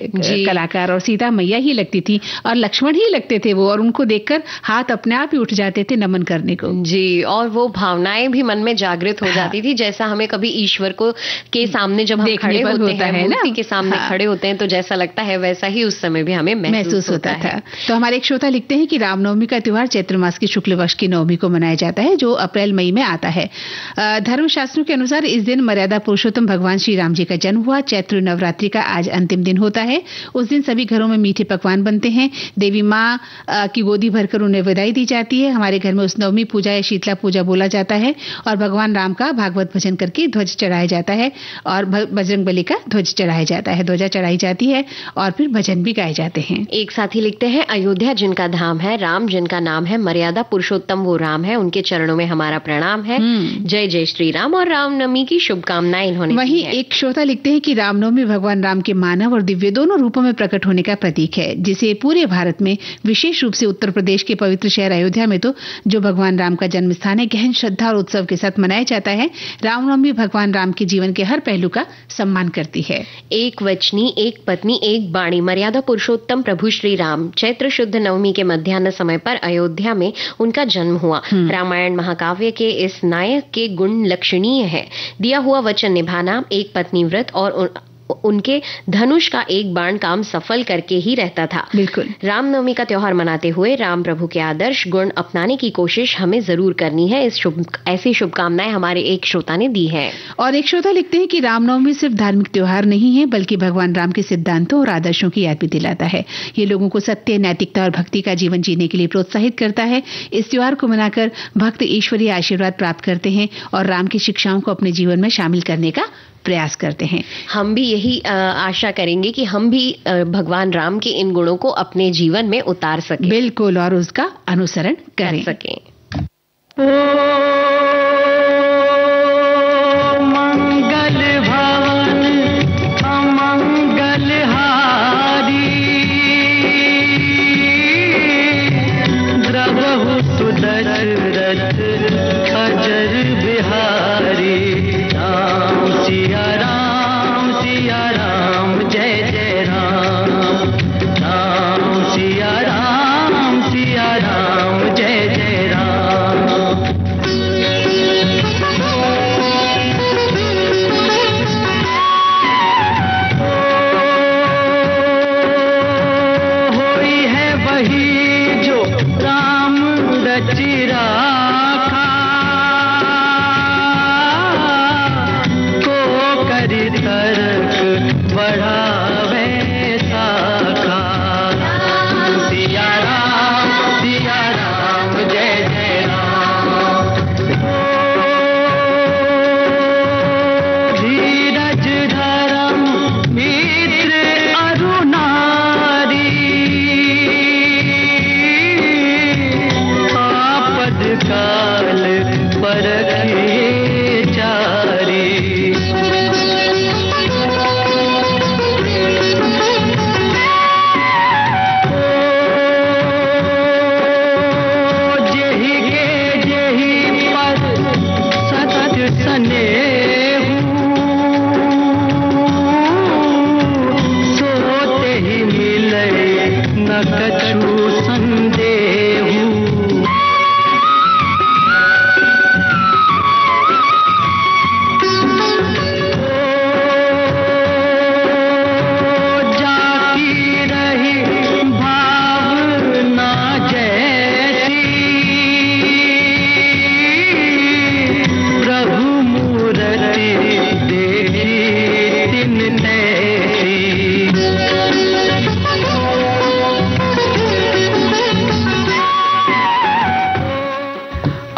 कलाकार, और सीता मैया ही लगती थी, और लक्ष्मण ही लगते थे वो, और उनको देखकर हाथ अपने आप ही उठ जाते थे नमन करने को। जी, और वो भावनाएं भी मन में जागृत हो जाती थी। जैसा हमें कभी ईश्वर को के सामने जब हम खड़े होते हैं, मूर्ति के सामने खड़े होते हैं, तो जैसा लगता है वैसा ही उस समय भी हमें महसूस होता था। तो हमारे एक श्रोता लिखते हैं कि रामनवमी का त्योहार चैत्र मास की शुक्ल पक्ष की नवमी को मनाया जाता है, जो अप्रैल मई में आता है। धर्मशास्त्रों के अनुसार इस दिन मर्यादा पुरुषोत्तम भगवान श्री राम जी का जन्म हुआ। चैत्र नवरात्रि का आज अंतिम दिन होता है। उस दिन सभी घरों में मीठे पकवान बनते हैं। देवी माँ की गोदी भरकर उन्हें विदाई दी जाती है। हमारे घर में उस नवमी पूजा या शीतला पूजा बोला जाता है, और भगवान राम का भागवत भजन करके ध्वज चढ़ाया जाता है, और बजरंगबली का ध्वज चढ़ाया जाता है, ध्वजा चढ़ाई जाती है, और फिर भजन भी गाए जाते हैं। एक साथी लिखते हैं, अयोध्या जिनका धाम है, राम जिनका नाम है, मर्यादा पुरुषोत्तम वो राम है, उनके चरणों में हमारा प्रणाम है। जय जय श्री राम, और रामनवमी की शुभकामनाएं इन्होंने। वहीं एक श्रोता लिखते हैं कि रामनवमी भगवान राम के मानव और दिव्य दोनों रूपों में प्रकट होने का प्रतीक है, जिसे पूरे भारत में, विशेष रूप से उत्तर प्रदेश के पवित्र शहर अयोध्या में तो जो भगवान राम का जन्म स्थान है, गहन श्रद्धा और उत्सव के साथ मनाया जाता है। रामनवमी भगवान राम के जीवन के हर पहलू का सम्मान करती है। एक वचनी, एक पत्नी, एक बाणी, मर्यादा पुरुषोत्तम प्रभु श्री राम, चैत्र शुद्ध नवमी के मध्याह्न समय पर अयोध्या में उनका जन्म हुआ। रामायण महाकाव्य के इस नायक के गुण लक्षणीय है। दिया हुआ वचन निभाना, एक पत्नी व्रत, और उनके धनुष का एक बाण काम सफल करके ही रहता था। बिल्कुल, रामनवमी का त्योहार मनाते हुए राम प्रभु के आदर्श गुण अपनाने की कोशिश हमें जरूर करनी है। ऐसी शुभकामनाएं हमारे एक श्रोता ने दी है। और एक श्रोता लिखते हैं कि रामनवमी सिर्फ धार्मिक त्योहार नहीं है, बल्कि भगवान राम के सिद्धांतों और आदर्शों की याद भी दिलाता है। ये लोगों को सत्य, नैतिकता और भक्ति का जीवन जीने के लिए प्रोत्साहित करता है। इस त्योहार को मनाकर भक्त ईश्वरीय आशीर्वाद प्राप्त करते हैं और राम की शिक्षाओं को अपने जीवन में शामिल करने का प्रयास करते हैं। हम भी यही आशा करेंगे कि हम भी भगवान राम के इन गुणों को अपने जीवन में उतार सकें। बिल्कुल, और उसका अनुसरण कर सकें। मंगल भवन अमंगल हारी, द्रवहु सुदशरथ अजर बिहारी। सिया राम जय जय राम, राम सिया राम जय जय राम। होई है वही जो राम रचि राखा को कर तर्क बढ़ावे साखा। सिया राम जय जय राम। धीरज धर्म मित्र अरुणारी आपद काल परखे चारी। सोते ही मिले न कछु संदेहु। जाती रही भावना जैसी प्रभु मूर्ति देखी दिन तैसी।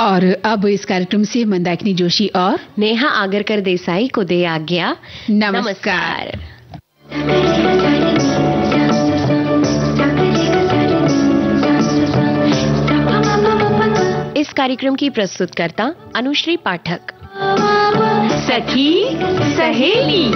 और अब इस कार्यक्रम से मंदाकिनी जोशी और नेहा आगरकर देसाई को दे आज्ञा। नमस्कार। इस कार्यक्रम की प्रस्तुतकर्ता अनुश्री पाठक। सखी सहेली।